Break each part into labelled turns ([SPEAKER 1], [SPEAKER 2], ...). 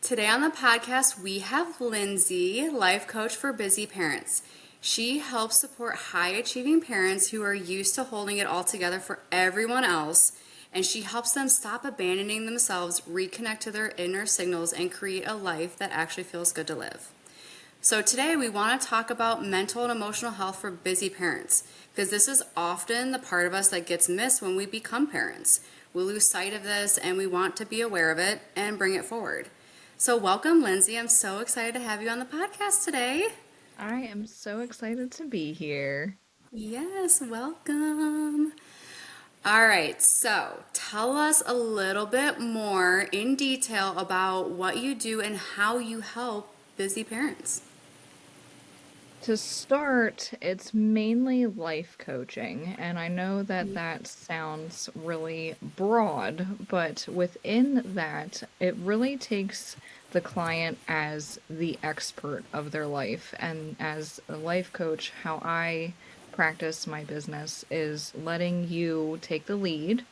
[SPEAKER 1] Today on the podcast, we have Lindsay, life coach for busy parents. She helps support high achieving parents who are used to holding it all together for everyone else, and she helps them stop abandoning themselves, reconnect to their inner signals, and create a life that actually feels good to live. So today we want to talk about mental and emotional health for busy parents, because this is often the part of us that gets missed when we become parents. We lose sight of this and we want to be aware of it and bring it forward. So welcome, Lindsay. I'm so excited to have you on the podcast today.
[SPEAKER 2] I am so excited to be here.
[SPEAKER 1] Yes, welcome. All right, so tell us a little bit more in detail about what you do and how you help busy parents.
[SPEAKER 2] To start, it's mainly life coaching, and I know that that sounds really broad, but within that, it really takes the client as the expert of their life. And as a life coach, how I practice my business is letting you take the lead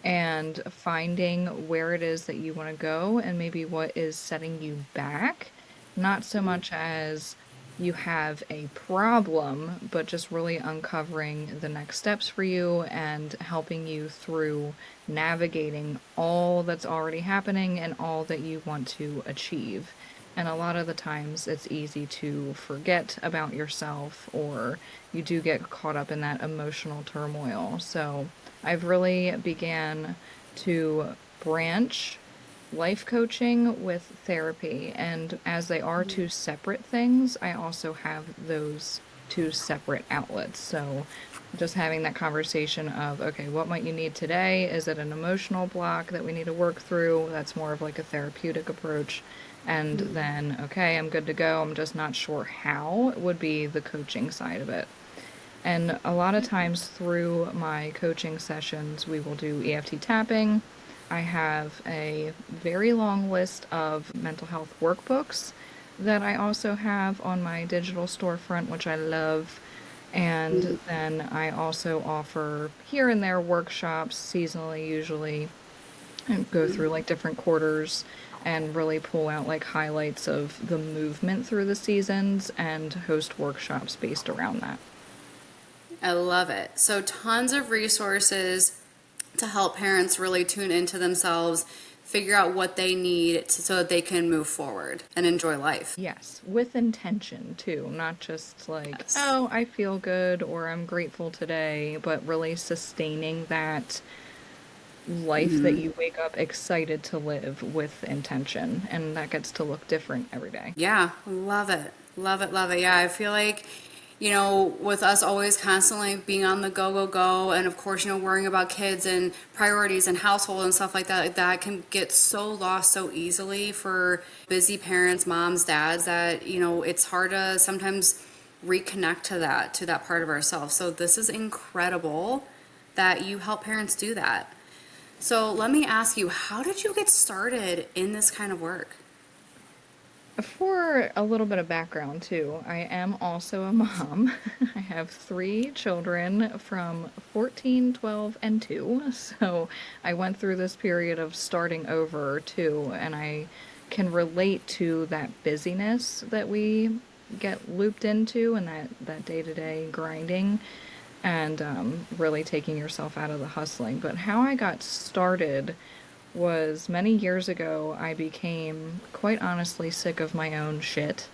[SPEAKER 2] and finding where it is that you want to go and maybe what is setting you back. Not so much as you have a problem, but just really uncovering the next steps for you and helping you through navigating all that's already happening and all that you want to achieve. And a lot of the times it's easy to forget about yourself, or you do get caught up in that emotional turmoil. So I've really began to branch life coaching with therapy. And as they are two separate things, I also have those two separate outlets. So just having that conversation of, okay, what might you need today? Is it an emotional block that we need to work through? That's more of like a therapeutic approach. And then, okay, I'm good to go. I'm just not sure how would be the coaching side of it. And a lot of times through my coaching sessions, we will do EFT tapping. I have a very long list of mental health workbooks that I also have on my digital storefront, which I love. And then I also offer here and there workshops seasonally, usually, and go through like different quarters and really pull out like highlights of the movement through the seasons and host workshops based around that.
[SPEAKER 1] I love it. So, tons of resources to help parents really tune into themselves, figure out what they need so that they can move forward and enjoy life.
[SPEAKER 2] Yes, with intention too, not just like,
[SPEAKER 1] Yes.
[SPEAKER 2] oh, I feel good or I'm grateful today, but really sustaining that life that you wake up excited to live with intention. And that gets to look different every day.
[SPEAKER 1] Yeah, love it. Love it, love it. Yeah, I feel like, with us always constantly being on the go, go, go, and of course, worrying about kids and priorities and household and stuff like that can get so lost so easily for busy parents, moms, dads, that, it's hard to sometimes reconnect to that part of ourselves. So this is incredible that you help parents do that. So let me ask you, how did you get started in this kind of work?
[SPEAKER 2] For a little bit of background, too, I am also a mom. I have three children from 14, 12, and 2. So I went through this period of starting over, too, and I can relate to that busyness that we get looped into and that day-to-day grinding and really taking yourself out of the hustling. But how I got started was many years ago. I became quite honestly sick of my own shit.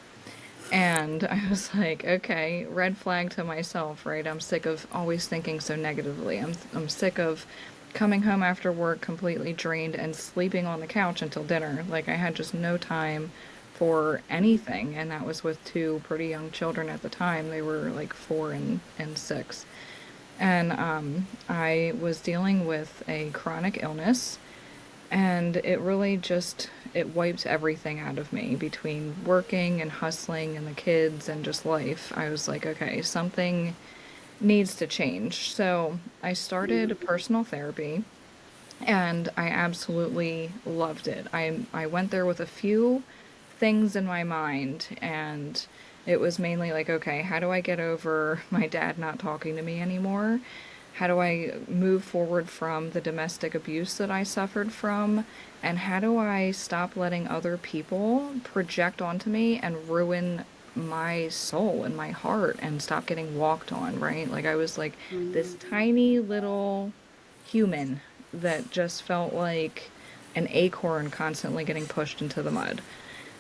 [SPEAKER 2] And I was like, okay, red flag to myself, right? I'm sick of always thinking so negatively. I'm sick of coming home after work completely drained and sleeping on the couch until dinner. Like I had just no time for anything, and that was with two pretty young children at the time. They were like 4 and 6. And I was dealing with a chronic illness, and it really just it wiped everything out of me between working and hustling and the kids and just life. I was like, okay, something needs to change. So I started personal therapy, and I absolutely loved it. I went there with a few things in my mind, and it was mainly like, okay, how do I get over my dad not talking to me anymore? How do I move forward from the domestic abuse that I suffered from? And how do I stop letting other people project onto me and ruin my soul and my heart and stop getting walked on, right? Like I was like this tiny little human that just felt like an acorn constantly getting pushed into the mud.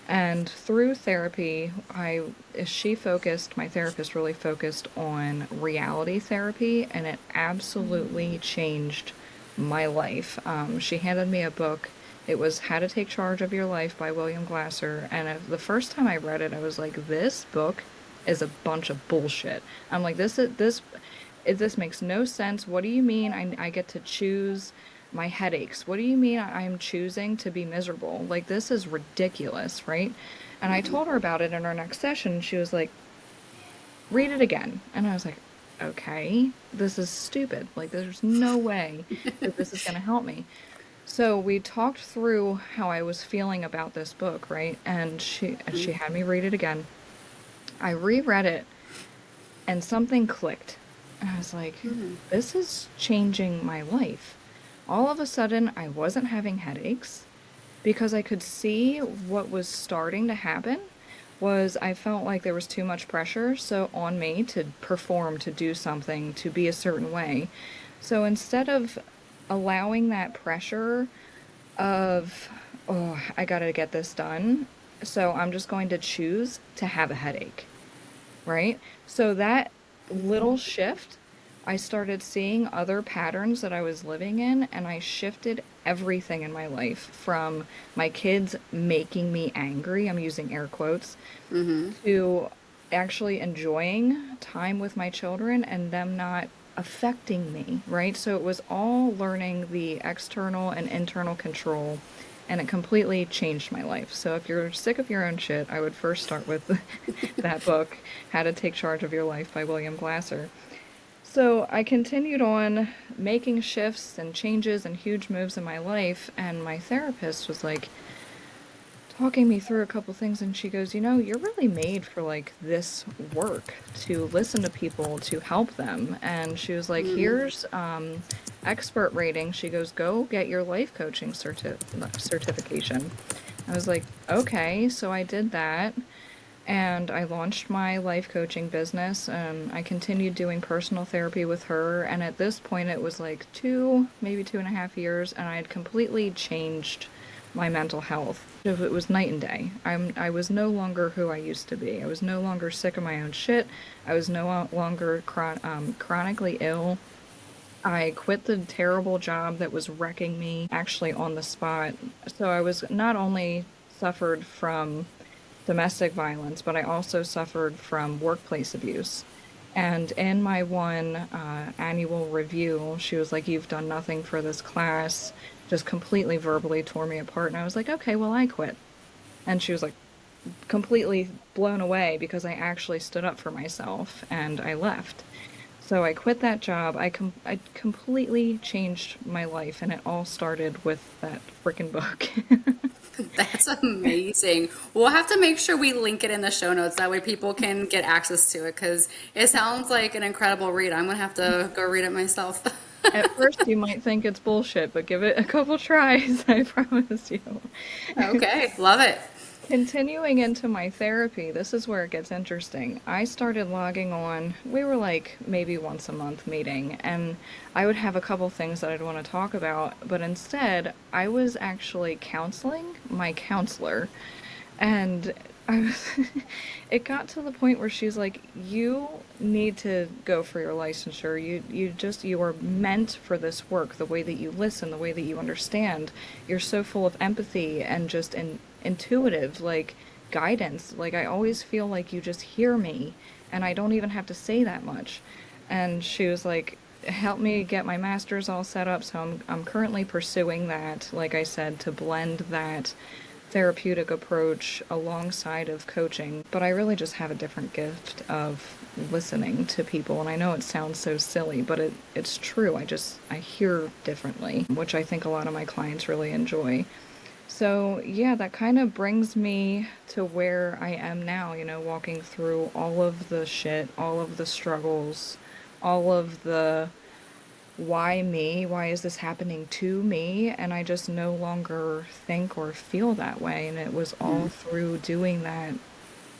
[SPEAKER 2] And through therapy, my therapist really focused on reality therapy, and it absolutely changed my life. She handed me a book. It was How to Take Charge of Your Life by William Glasser. And the first time I read it, I was like, this book is a bunch of bullshit. I'm like, this makes no sense. What do you mean I get to choose my headaches? What do you mean I'm choosing to be miserable? Like, this is ridiculous, right? And I told her about it in our next session. She was like, read it again. And I was like, okay, this is stupid. Like, there's no way that this is going to help me. So we talked through how I was feeling about this book, right? And she had me read it again. I reread it and something clicked. And I was like, this is changing my life. All of a sudden, I wasn't having headaches because I could see what was starting to happen was I felt like there was too much pressure so on me to perform, to do something, to be a certain way. So instead of allowing that pressure of, oh, I got to get this done, so I'm just going to choose to have a headache, right? So that little shift, I started seeing other patterns that I was living in, and I shifted everything in my life from my kids making me angry, I'm using air quotes, to actually enjoying time with my children and them not affecting me, right? So it was all learning the external and internal control, and it completely changed my life. So if you're sick of your own shit, I would first start with that book, How to Take Charge of Your Life by William Glasser. So I continued on making shifts and changes and huge moves in my life, and my therapist was like talking me through a couple things, and she goes, "You know, you're really made for like this work, to listen to people, to help them." And she was like, "Here's expert rating." She goes, "Go get your life coaching certification." I was like, "Okay." So I did that, and I launched my life coaching business, and I continued doing personal therapy with her. And at this point, it was like maybe 2.5 years, and I had completely changed my mental health. It was night and day. I was no longer who I used to be. I was no longer sick of my own shit. I was no longer chronically ill. I quit the terrible job that was wrecking me actually on the spot. So I was not only suffered from domestic violence, but I also suffered from workplace abuse. And in my one annual review, she was like, "You've done nothing for this class," just completely verbally tore me apart. And I was like, "Okay, well, I quit." And she was like, completely blown away because I actually stood up for myself and I left. So I quit that job. I completely changed my life, and it all started with that freaking book.
[SPEAKER 1] That's amazing. We'll have to make sure we link it in the show notes. That way people can get access to it because it sounds like an incredible read. I'm going to have to go read it myself.
[SPEAKER 2] At first, you might think it's bullshit, but give it a couple tries, I promise you.
[SPEAKER 1] Okay, love it.
[SPEAKER 2] Continuing into my therapy, this is where it gets interesting. I started logging on, we were like maybe once a month meeting, and I would have a couple things that I'd want to talk about, but instead, I was actually counseling my counselor. And I was, it got to the point where she's like, "You need to go for your licensure. You are meant for this work. The way that you listen, the way that you understand, you're so full of empathy and just intuitive, like guidance. Like I always feel like you just hear me, and I don't even have to say that much." And she was like, "Help me get my master's all set up." So I'm currently pursuing that, like I said, to blend that therapeutic approach alongside of coaching, but I really just have a different gift of listening to people. And I know it sounds so silly, but it's true. I hear differently, which I think a lot of my clients really enjoy. So yeah, that kind of brings me to where I am now, walking through all of the shit, all of the struggles, all of the why me? Why is this happening to me? And I just no longer think or feel that way. And it was all through doing that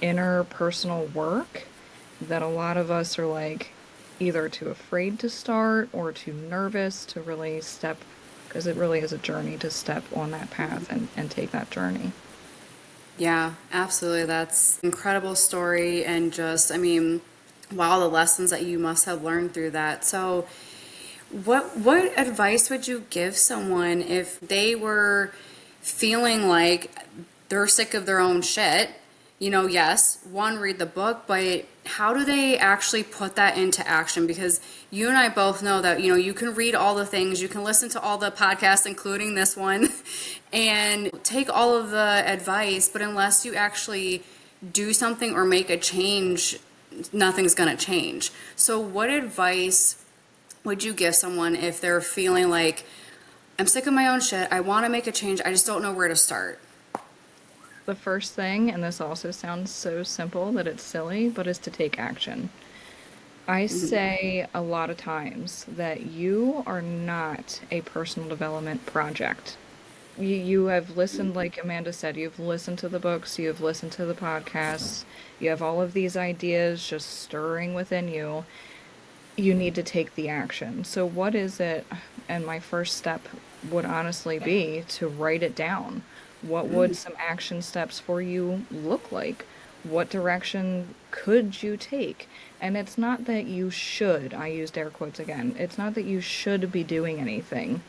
[SPEAKER 2] inner personal work that a lot of us are like either too afraid to start or too nervous to really step, because it really is a journey to step on that path and take that journey.
[SPEAKER 1] Yeah, absolutely. That's an incredible story. And just, I mean, wow, the lessons that you must have learned through that. So, what advice would you give someone if they were feeling like they're sick of their own shit? You know, yes, one, read the book, but how do they actually put that into action? Because you and I both know that, you know, you can read all the things, you can listen to all the podcasts, including this one, and take all of the advice, but unless you actually do something or make a change, nothing's going to change. So, what advice would you give someone if they're feeling like, I'm sick of my own shit, I want to make a change, I just don't know where to start?
[SPEAKER 2] The first thing, and this also sounds so simple that it's silly, but is to take action. I say a lot of times that you are not a personal development project. You have listened, like Amanda said, you've listened to the books, you've listened to the podcasts, you have all of these ideas just stirring within you. You need to take the action. So, what is it? And my first step would honestly be to write it down. What would some action steps for you look like? What direction could you take? And it's not that you should, I used air quotes again, it's not that you should be doing anything.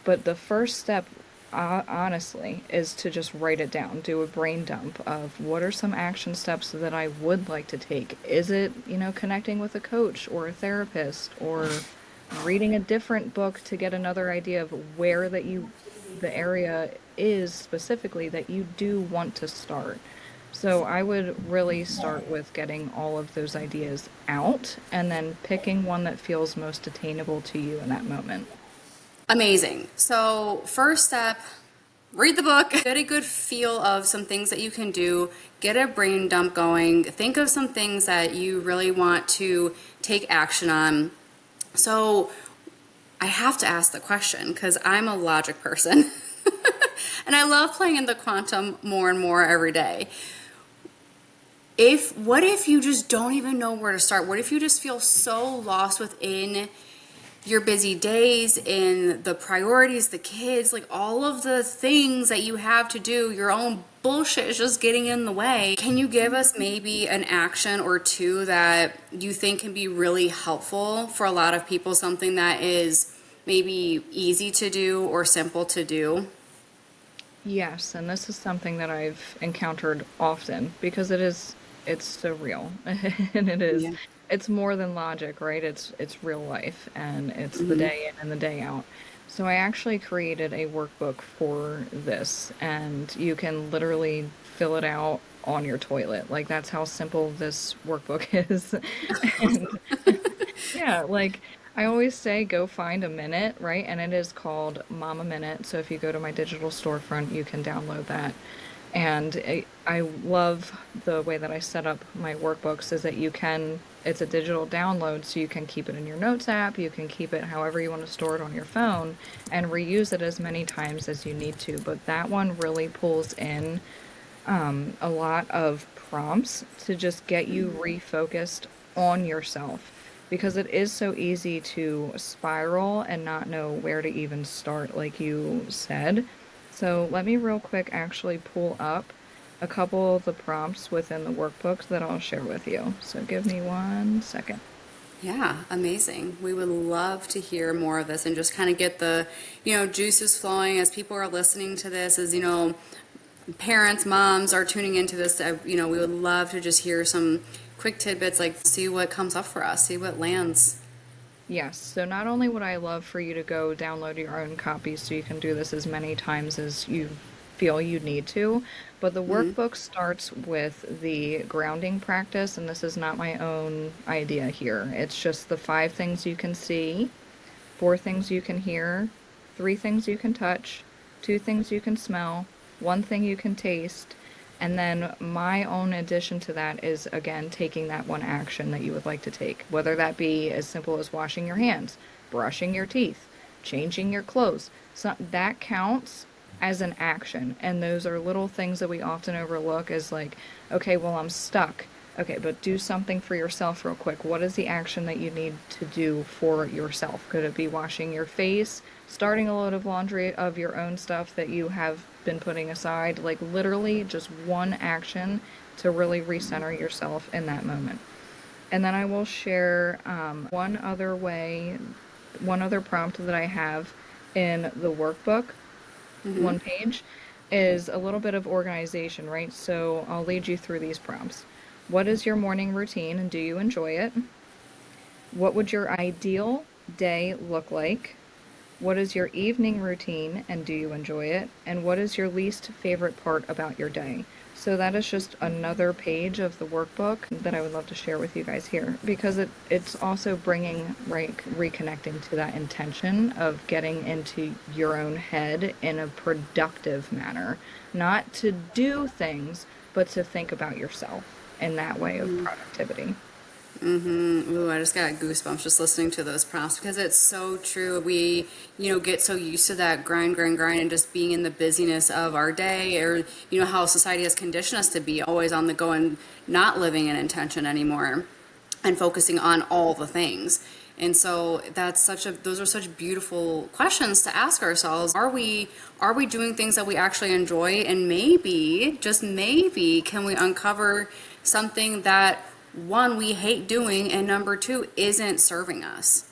[SPEAKER 2] But the first step, honestly, is to just write it down. Do a brain dump of what are some action steps that I would like to take. Is it, connecting with a coach or a therapist or reading a different book to get another idea of where the area is specifically that you do want to start. So I would really start with getting all of those ideas out and then picking one that feels most attainable to you in that moment.
[SPEAKER 1] Amazing. So, first step, read the book, get a good feel of some things that you can do, get a brain dump going, think of some things that you really want to take action on. So, I have to ask the question because I'm a logic person and I love playing in the quantum more and more every day. What if you just don't even know where to start? What if you just feel so lost within your busy days, in the priorities, the kids, like all of the things that you have to do, your own bullshit is just getting in the way? Can you give us maybe an action or two that you think can be really helpful for a lot of people? Something that is maybe easy to do or simple to do?
[SPEAKER 2] Yes, and this is something that I've encountered often because it's so real. And
[SPEAKER 1] Yeah.
[SPEAKER 2] it's more than logic, right? It's real life and it's the day in and the day out. So I actually created a workbook for this and you can literally fill it out on your toilet. Like that's how simple this workbook is. And yeah, like I always say, go find a minute, right? And it is called Mama Minute. So if you go to my digital storefront, you can download that. And I love the way that I set up my workbooks is that it's a digital download, so you can keep it in your notes app, you can keep it however you want to store it on your phone, and reuse it as many times as you need to. But that one really pulls in a lot of prompts to just get you refocused on yourself because it is so easy to spiral and not know where to even start, like you said. So let me real quick actually pull up a couple of the prompts within the workbooks that I'll share with you. So give me 1 second.
[SPEAKER 1] Yeah, amazing. We would love to hear more of this and just kind of get the, juices flowing as people are listening to this, as, parents, moms are tuning into this. We would love to just hear some quick tidbits, like see what comes up for us, see what lands.
[SPEAKER 2] Yes, so not only would I love for you to go download your own copies so you can do this as many times as you feel you need to, but the workbook starts with the grounding practice, and this is not my own idea here. It's just the 5 things you can see, 4 things you can hear, 3 things you can touch, 2 things you can smell, 1 thing you can taste, and then my own addition to that is, again, taking that one action that you would like to take, whether that be as simple as washing your hands, brushing your teeth, changing your clothes. So that counts as an action. And those are little things that we often overlook as like, okay, well, I'm stuck. Okay, but do something for yourself real quick. What is the action that you need to do for yourself? Could it be washing your face, starting a load of laundry of your own stuff that you have been putting aside? Like literally just one action to really recenter yourself in that moment. And then I will share one other way, one other prompt that I have in the workbook, one page, is a little bit of organization, right? So I'll lead you through these prompts. What is your morning routine and do you enjoy it? What would your ideal day look like? What is your evening routine and do you enjoy it? And what is your least favorite part about your day? So that is just another page of the workbook that I would love to share with you guys here because it's also bringing, right, reconnecting to that intention of getting into your own head in a productive manner, not to do things, but to think about yourself in that way of productivity.
[SPEAKER 1] Ooh, I just got goosebumps just listening to those prompts because it's so true. We, get so used to that grind, grind, grind, and just being in the busyness of our day, or how society has conditioned us to be always on the go and not living in intention anymore, and focusing on all the things. And so those are such beautiful questions to ask ourselves. Are we doing things that we actually enjoy? And maybe, just maybe, can we uncover something that one, we hate doing, and number two, isn't serving us?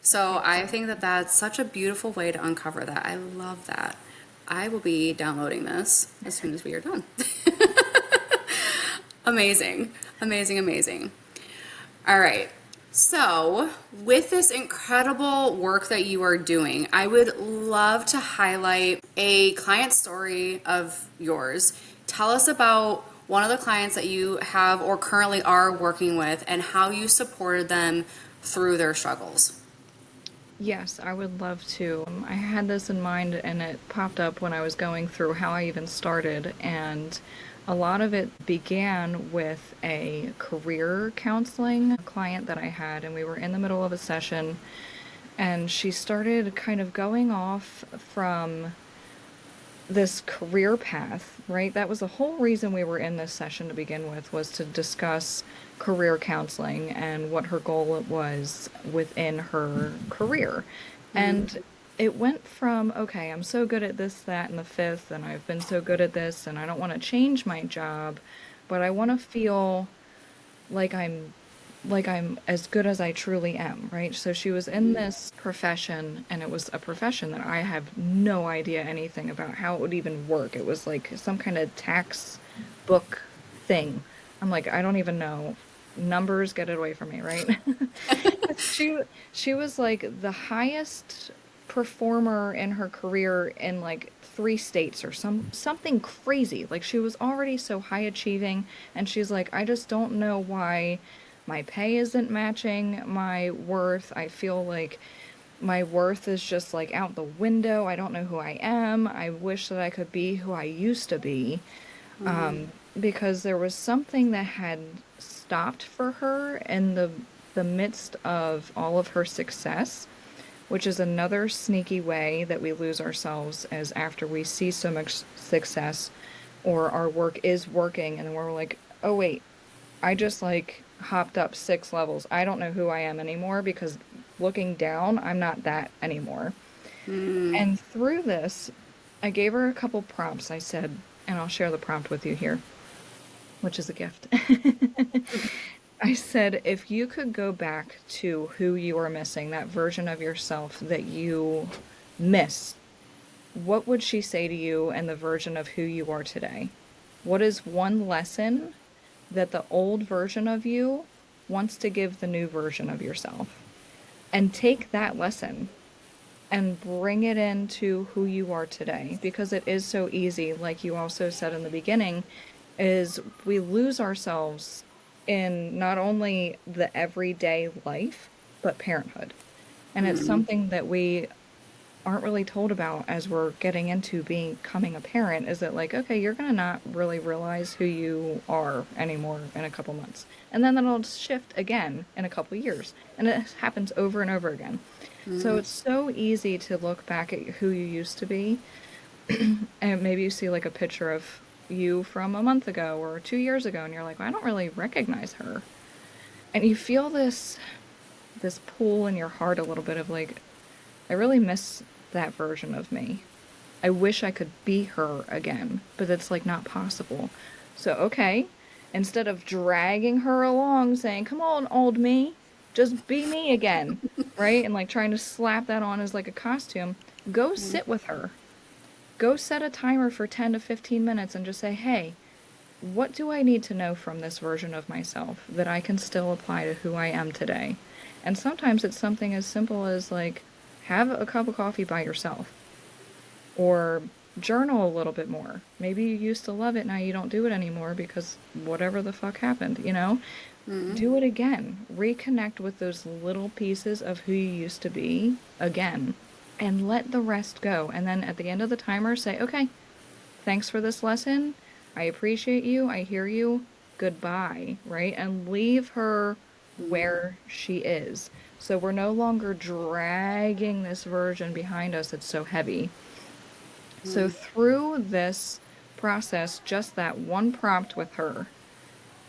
[SPEAKER 1] So I think that that's such a beautiful way to uncover that. I love that. I will be downloading this as soon as we are done. Amazing, amazing, amazing. All right. So, with this incredible work that you are doing, I would love to highlight a client story of yours. Tell us about one of the clients that you have or currently are working with and how you supported them through their struggles.
[SPEAKER 2] Yes, I would love to. I had this in mind and it popped up when I was going through how I even started. And a lot of it began with a career counseling client that I had. And we were in the middle of a session and she started kind of going off from this career path, right? That was the whole reason we were in this session to begin with, was to discuss career counseling and what her goal was within her career. And it went from, okay, I'm so good at this, that, and the fifth, and I've been so good at this, and I don't want to change my job, but I want to feel like I'm as good as I truly am, right? So she was in this profession, and it was a profession that I have no idea anything about how it would even work. It was like some kind of tax book thing. I'm like, I don't even know. Numbers, get it away from me, right? She she was like the highest performer in her career in like 3 states or something crazy. Like she was already so high achieving and she's like, I just don't know why my pay isn't matching my worth. I feel like my worth is just like out the window. I don't know who I am. I wish that I could be who I used to be. Because there was something that had stopped for her in the midst of all of her success, which is another sneaky way that we lose ourselves as after we see so much success or our work is working and we're like, oh wait, I just like hopped up 6 levels. I don't know who I am anymore because looking down, I'm not that anymore. And through this, I gave her a couple prompts. I said, and I'll share the prompt with you here, which is a gift. I said, if you could go back to who you are missing, that version of yourself that you miss, what would she say to you and the version of who you are today? What is one lesson that the old version of you wants to give the new version of yourself? And take that lesson and bring it into who you are today because it is so easy, like you also said in the beginning, is we lose ourselves in not only the everyday life but parenthood. And it's something that we aren't really told about as we're getting into becoming a parent is that, like, okay, you're gonna not really realize who you are anymore in a couple months. And then that'll shift again in a couple years. And it happens over and over again. So it's so easy to look back at who you used to be, and maybe you see like a picture of you from a month ago or 2 years ago, and you're like, well, I don't really recognize her. And you feel this pull in your heart a little bit of like, I really miss that version of me. I wish I could be her again, but it's like not possible. So, okay, instead of dragging her along saying, come on, old me, just be me again, right? And like trying to slap that on as like a costume, go sit with her. Go set a timer for 10 to 15 minutes and just say, hey, what do I need to know from this version of myself that I can still apply to who I am today? And sometimes it's something as simple as like, have a cup of coffee by yourself or journal a little bit more. Maybe you used to love it, now you don't do it anymore because whatever the fuck happened, you know? Do it again. Reconnect with those little pieces of who you used to be again and let the rest go. And then at the end of the timer, say, okay, thanks for this lesson. I appreciate you. I hear you. Goodbye, right? And leave her where she is. So we're no longer dragging this version behind us that's so heavy. So through this process, just that one prompt with her,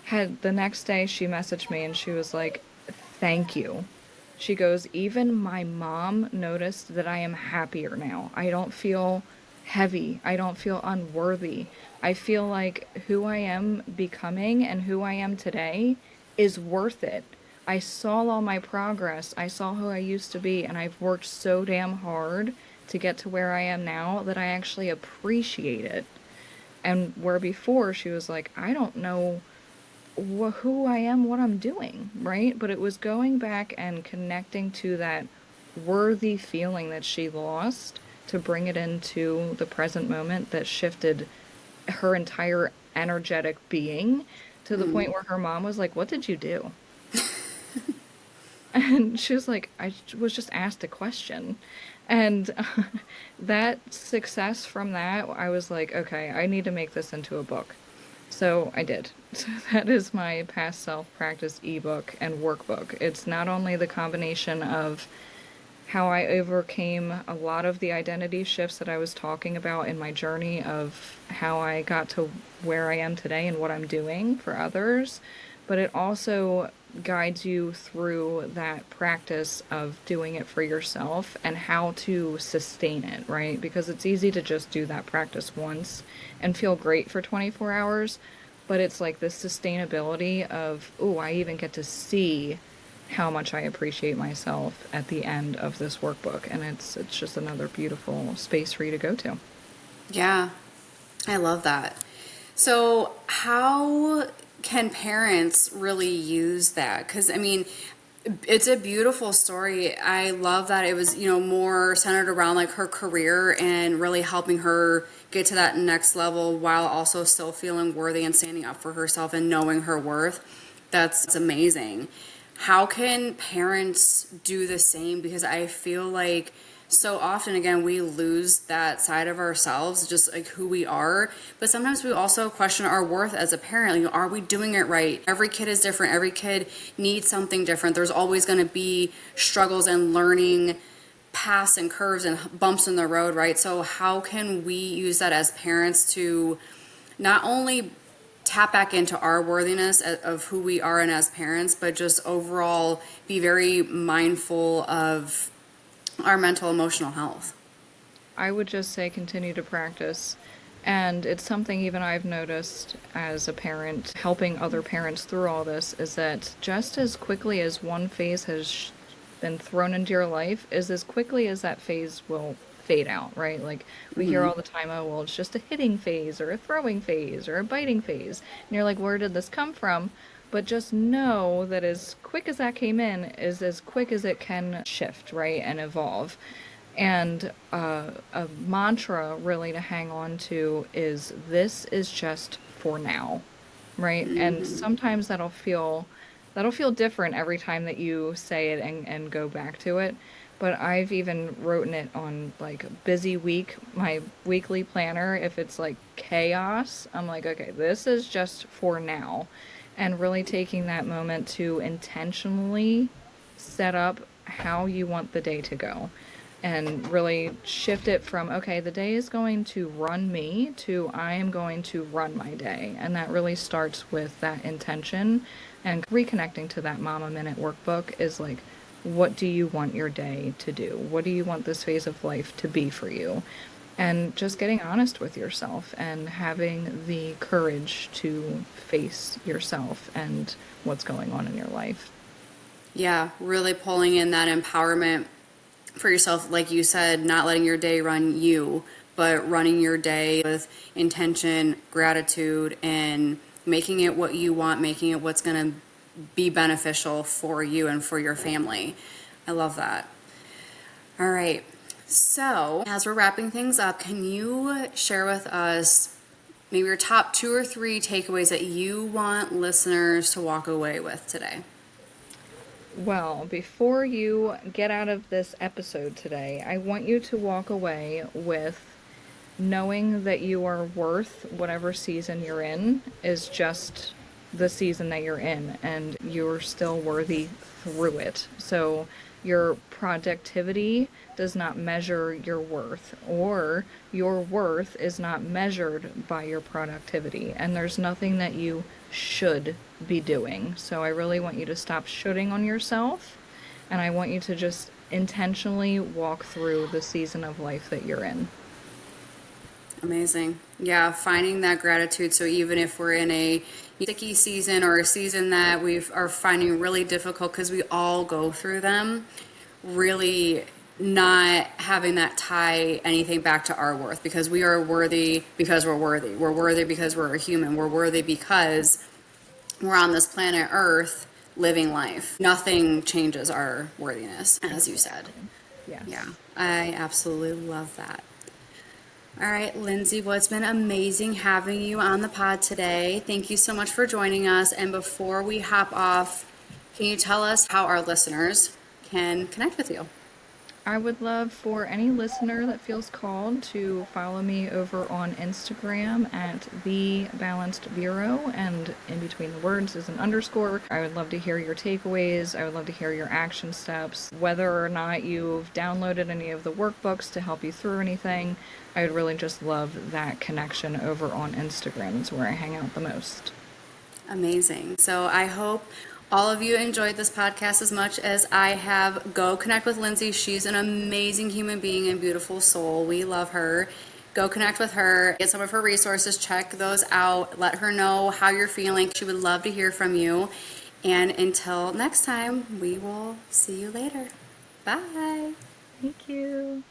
[SPEAKER 2] had the next day she messaged me and she was like, thank you. She goes, even my mom noticed that I am happier now. I don't feel heavy. I don't feel unworthy. I feel like who I am becoming and who I am today is worth it. I saw all my progress. I saw who I used to be, and I've worked so damn hard to get to where I am now that I actually appreciate it. And where before she was like, I don't know who I am, what I'm doing, right? But it was going back and connecting to that worthy feeling that she lost to bring it into the present moment that shifted her entire energetic being to the point where her mom was like, what did you do? And she was like, I was just asked a question. And that success from that, I was like, okay, I need to make this into a book. So I did. So that is my past self practice ebook and workbook. It's not only the combination of how I overcame a lot of the identity shifts that I was talking about in my journey of how I got to where I am today and what I'm doing for others, but it also guides you through that practice of doing it for yourself and how to sustain it, right? Because it's easy to just do that practice once and feel great for 24 hours, but it's like the sustainability of, oh, I even get to see how much I appreciate myself at the end of this workbook, and it's just another beautiful space for you to go to.
[SPEAKER 1] Yeah, I love that. So, how can parents really use that? Because, I mean, it's a beautiful story. I love that it was, more centered around like her career and really helping her get to that next level while also still feeling worthy and standing up for herself and knowing her worth. That's amazing. How can parents do the same? Because I feel like so often, again, we lose that side of ourselves, just like who we are. But sometimes we also question our worth as a parent. Are we doing it right? Every kid is different. Every kid needs something different. There's always going to be struggles and learning paths and curves and bumps in the road, right? So how can we use that as parents to not only tap back into our worthiness of who we are and as parents, but just overall be very mindful of our mental emotional health?
[SPEAKER 2] I would just say continue to practice. And it's something even I've noticed as a parent, helping other parents through all this, is that just as quickly as one phase has been thrown into your life, is as quickly as that phase will fade out, right? Like we hear all the time, oh, well, it's just a hitting phase or a throwing phase or a biting phase. And you're like, where did this come from? But just know that as quick as that came in is as quick as it can shift, right? And evolve. And a mantra really to hang on to is this is just for now, right? And sometimes that'll feel different every time that you say it and go back to it. but I've even written it on like busy week, my weekly planner. If it's like chaos, I'm like, okay, this is just for now. And really taking that moment to intentionally set up how you want the day to go and really shift it from, okay, the day is going to run me to I am going to run my day. And that really starts with that intention and reconnecting to that Mama Minute workbook is like, what do you want your day to do? What do you want this phase of life to be for you? And just getting honest with yourself and having the courage to face yourself and what's going on in your life.
[SPEAKER 1] Yeah, really pulling in that empowerment for yourself, like you said, not letting your day run you, but running your day with intention, gratitude, and making it what you want, making it what's going to be beneficial for you and for your family. I love that. All right. So, as we're wrapping things up, can you share with us maybe your top 2 or 3 takeaways that you want listeners to walk away with today?
[SPEAKER 2] Well, before you get out of this episode today, I want you to walk away with knowing that you are worth whatever season you're in is just the season that you're in, and you're still worthy through it. So your productivity does not measure your worth, or your worth is not measured by your productivity. And there's nothing that you should be doing. So I really want you to stop shoulding on yourself, and I want you to just intentionally walk through the season of life that you're in.
[SPEAKER 1] Amazing. Yeah, finding that gratitude. So even if we're in a sticky season or a season that we are finding really difficult, because we all go through them, really not having that tie anything back to our worth, because we are worthy because we're worthy. We're worthy because we're a human. We're worthy because we're on this planet Earth living life. Nothing changes our worthiness, as you said.
[SPEAKER 2] Exactly.
[SPEAKER 1] Yeah,
[SPEAKER 2] Yes.
[SPEAKER 1] I absolutely love that. All right, Lindsay, well, it's been amazing having you on the pod today. Thank you so much for joining us. And before we hop off, can you tell us how our listeners can connect with you?
[SPEAKER 2] I would love for any listener that feels called to follow me over on Instagram at The Balanced Bureau, and in between the words is an underscore. I would love to hear your takeaways. I would love to hear your action steps, whether or not you've downloaded any of the workbooks to help you through anything. I would really just love that connection over on Instagram. It's where I hang out the most.
[SPEAKER 1] Amazing. So I hope all of you enjoyed this podcast as much as I have. Go connect with Lindsay. She's an amazing human being and beautiful soul. We love her. Go connect with her. Get some of her resources. Check those out. Let her know how you're feeling. She would love to hear from you. And until next time, we will see you later. Bye.
[SPEAKER 2] Thank you.